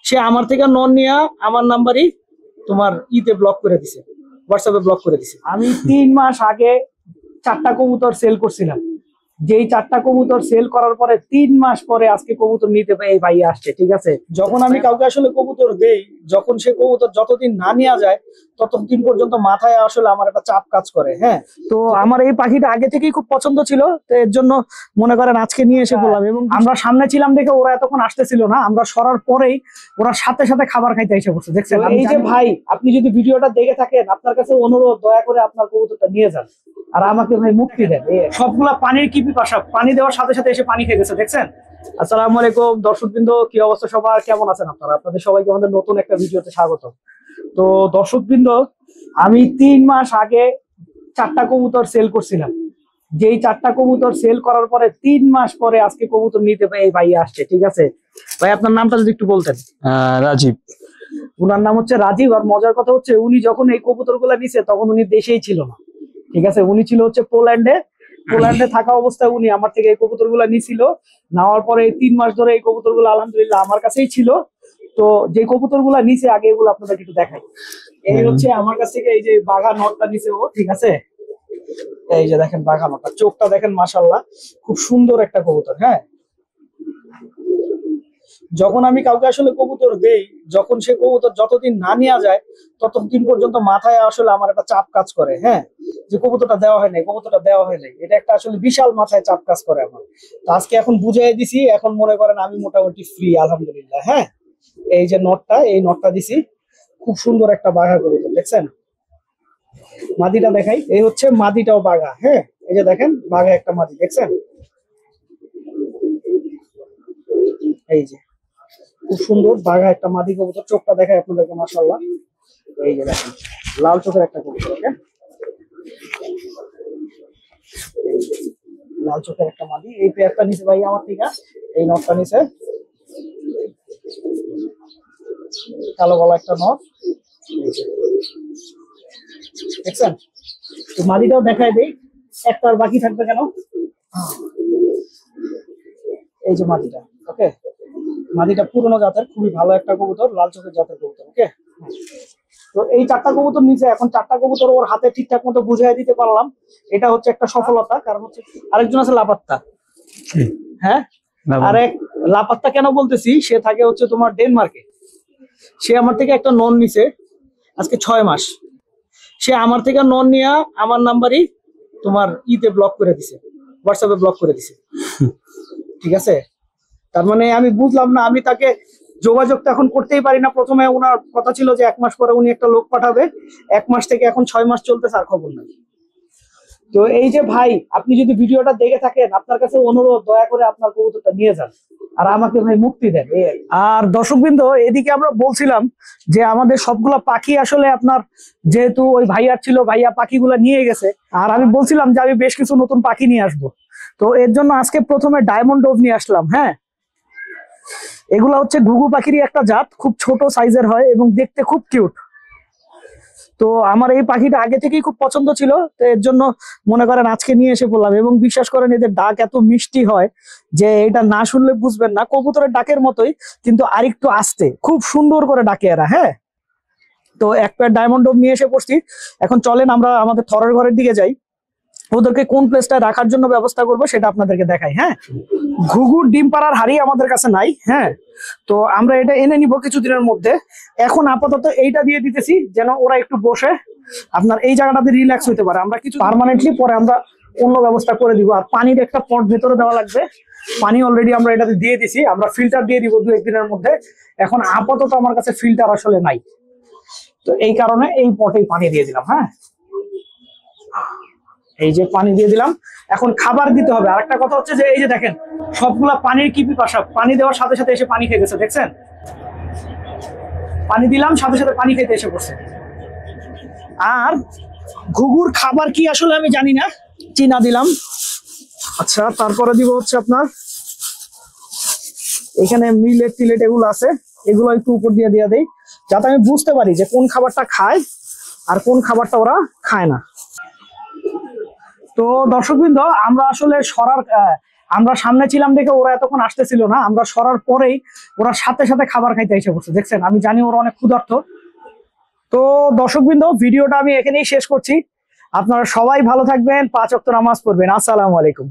সে আমার থেকে নন নিয়ে আমার নাম্বারই তোমার ইতে ব্লক করে দিছে, হোয়াটসঅ্যাপে ব্লক করে দিছে। আমি 3 মাস আগে 4টা কবুতর সেল করছিলাম, যেই 4টা কবুতর সেল করার পরে 3 মাস পরে আজকে কবুতর নিতে এই ভাই আসছে। ঠিক আছে, যখন আমি কাউকে আসলে কবুতর দেই, যখন সে কবুতর যতদিন না নেওয়া যায় ততদিন পর্যন্ত মাথায় আসলে আমার একটা চাপ কাজ করে। হ্যাঁ, তো আমার এই পাখিটা আগে থেকেই খুব পছন্দ ছিল, তো এর জন্য মনে করেন আজকে নিয়ে এসে বললাম। এবং আমরা সামনে ছিলাম দেখে ওরা এতক্ষণ আসতেছিল না, আমরা সরার পরেই ওরা সাথে সাথে খাবার খাইতে এসে পড়ছে। দেখছেন, এই যে ভাই আপনি যদি ভিডিওটা দেখে থাকেন, আপনার কাছে অনুরোধ, দয়া করে আপনার কবুতরটা নিয়ে যান আর আমাকে ভাই মুক্তি দেন। সবগুলা পানির কি পিপাসা, পানি দেওয়ার সাথে সাথে এসে পানি খেয়ে গেছে। দেখছেন। আসসালামু আলাইকুম দর্শকবৃন্দ, কি অবস্থা সবার, কেমন আছেন আপনারা? আপনাদের সবাইকে আমাদের নতুন একটা ভিডিওতে স্বাগত। তো দর্শকবৃন্দ, আমি 3 মাস আগে 4টা কবুতর সেল করছিলাম, যেই 4টা কবুতর সেল করার পরে 3 মাস পরে আজকে কবুতর নিতে এই ভাই আসছে। ঠিক আছে ভাই, আপনার নামটা যদি একটু বলতেন। রাজীব। উনার নাম হচ্ছে রাজীব। আর মজার কথা হচ্ছে, উনি যখন এই কবুতর গুলা নিছে তখন উনি দেশেই ছিল না। ঠিক আছে, উনি ছিল হচ্ছে পোল্যান্ডে থাকা অবস্থায় উনি আমার থেকে এই কবুতর গুলা নিছিল। নেওয়ার পরে 3 মাস ধরে এই কবুতর গুলো আলহামদুলিল্লাহ আমার কাছেই ছিল। তো যে কবুতর গুলা নিচে আগে এগুলো আপনাদের একটু দেখাই। এই হচ্ছে আমার কাছ থেকে এই যে বাঘা নটটা নিচে ও। ঠিক আছে, এই যে দেখেন বাঘা নটটা, চোখটা দেখেন মাশাআল্লাহ, খুব সুন্দর একটা কবুতর। হ্যাঁ, যখন আমি কাউকে আসলে কবুতর দেই, যখন সে কবুতর যতদিন না নেওয়া যায় ততদিন পর্যন্ত মাথায় আসলে আমার একটা চাপ কাজ করে। হ্যাঁ, যে কবুতরটা দেওয়া হয় নাই, কবুতরটা দেওয়া হয় নাই, এটা একটা আসলে বিশাল মাথায় চাপ কাজ করে আমার। তো আজকে এখন বুঝাই দিছি, এখন মনে করেন আমি মোটামুটি ফ্রি আলহামদুলিল্লাহ। হ্যাঁ, এই যে নটটা, এই নটটা দিছি, খুব সুন্দর একটা বাঘা কবুতর। দেখছেন, মাদিটা দেখাই, এই হচ্ছে মাদিটাও বাঘা। হ্যাঁ, এই যে দেখেন বাঘা একটা মাদি, দেখছেন, এই যে খুব সুন্দর বাঘা একটা মাদি কবুতর। চোখটা দেখায় আপনাদেরকে মাশাআল্লাহ, এই যে দেখেন লাল চোখের একটা কবুতর। ওকে, লাল চোখের একটা মাদি। এই পেয়ারটা নিচে ভাই আমার থেকে, এই নটটা নিচে, কালো গলা একটা নট। দেখছেন, তো মাদিটাও দেখায় দেই, একটা আর বাকি থাকবে কেন। এই যে মাদিটা। ওকে, মাদিটা পুরনো জাতের, খুবই ভালো একটা কবুতর, লাল চোখের জাতের কবুতর। ওকে, তো এই 4টা কবুতর নিচে, এখন 4টা কবুতর ওর হাতে ঠিকঠাক মতো বুঝিয়ে দিতে পারলাম, এটা হচ্ছে একটা সফলতা। কারণ হচ্ছে আরেকজন আছে লাপাত্তা। হ্যাঁ, আরেক লাপাত্তা কেন বলতেছি, সে থাকে হচ্ছে তোমার ডেনমার্কে। সে আমার থেকে একটা নন নিছে আজকে 6 মাস। সে আমার থেকে নন নিয়ে আমার নাম্বারই তোমার ইতে ব্লক করে দিছে, হোয়াটসঅ্যাপে ব্লক করে দিছে। ঠিক আছে, তার মানে আমি বুঝলাম না, আমি তাকে যোগাযোগ তো এখন করতেই পারি না। প্রথমে ওনার কথা ছিল যে 1 মাস পরে উনি একটা লোক পাঠাবে, 1 মাস থেকে এখন 6 মাস চলতেছে, আর খবর নাই। তো এই যে ভাই, আপনি যদি ভিডিওটা দেখে থাকেন, আপনার কাছে অনুরোধ, দয়া করে আপনার কবুতরটা নিয়ে যান আর আমাকে ভাই মুক্তি দেন। আর দর্শকবৃন্দ, এদিকে আমরা বলছিলাম যে আমাদের সবগুলা পাখি আসলে আপনার, যেহেতু ওই ভাইয়ার ছিল, ভাইয়া পাখিগুলা নিয়ে গেছে, আর আমি বলছিলাম যে আমি বেশ কিছু নতুন পাখি নিয়ে আসবো। তো এর জন্য আজকে প্রথমে ডায়মন্ড ডোভ নিয়ে আসলাম। হ্যাঁ, এগুলা হচ্ছে ঘুঘু পাখিরই একটা জাত, খুব ছোট সাইজের হয় এবং দেখতে খুব কিউট। তো আমার এই পাখিটা আগে থেকেই খুব পছন্দ ছিল, তো এর জন্য মনে করেন আজকে নিয়ে এসে বললাম। এবং বিশ্বাস করেন, এদের ডাক এত মিষ্টি হয় যে এটা না শুনলে বুঝবেন না, কবুতরের ডাকের মতোই, কিন্তু আরেকটু আস্তে, খুব সুন্দর করে ডাকে এরা। হ্যাঁ, তো এক পেয়ার ডায়মন্ড ডোভ নিয়ে এসে পড়ছি। এখন চলেন আমরা আমাদের থরের ঘরের দিকে যাই, ওদেরকে কোন প্লেসটা রাখার জন্য ব্যবস্থা করবো সেটা আপনাদেরকে দেখাই। হ্যাঁ, ঘুঘুর ডিম পাড়ার হাড়ি আমাদের কাছে নাই। হ্যাঁ, তো আমরা এটা এনে নিব কিছুদিনের মধ্যে। এখন আপাতত এইটা দিয়ে দিতেছি, যেন ওরা একটু বসে আপনার এই জায়গাটাতে রিল্যাক্স হইতে পারে। আমরা কিছু পার্মানেন্টলি পরে আমরা অন্য ব্যবস্থা করে দিব। আর পানির একটা পট ভেতরে দেওয়া লাগবে, পানি অলরেডি আমরা এটাতে দিয়ে দিছি, আমরা ফিল্টার দিয়ে দিব 2-1 দিনের মধ্যে। এখন আপাতত আমার কাছে ফিল্টার আসলে নাই, তো এই কারণে এই পটেই পানি দিয়ে দিলাম। হ্যাঁ, এই যে পানি দিয়ে দিলাম, এখন খাবার দিতে হবে। আরেকটা কথা হচ্ছে যে এই যে দেখেন সবগুলা পানির কি পিপাসা, পানি দেওয়ার সাথে সাথে এসে পানি খেয়ে গেছে। দেখছেন, পানি দিলাম, সাথে সাথে পানি খেতে এসে পড়ছে। আর ঘুঘুর খাবার কি আসলে আমি জানি না, চিনা দিলাম। আচ্ছা, তারপরে দিব হচ্ছে আপনার এখানে মিলেট টিলেট এগুলো আছে, এগুলো একটু উপর দিয়ে দেই, যাতে আমি বুঝতে পারি যে কোন খাবারটা খায় আর কোন খাবারটা ওরা খায় না। তো দর্শকবৃন্দ, আমরা আসলে সরার আমরা সামনে ছিলাম দেখে ওরা এতক্ষণ আসতেছিল না, আমরা সরার পরেই ওরা সাথে সাথে খাবার খাইতে এসে পড়ছে। দেখছেন, আমি জানি ওরা অনেক ক্ষুধার্ত। তো দর্শকবৃন্দ, ভিডিওটা আমি এখানেই শেষ করছি। আপনারা সবাই ভালো থাকবেন, 5 ওয়াক্ত নামাজ পড়বেন। আসসালামু আলাইকুম।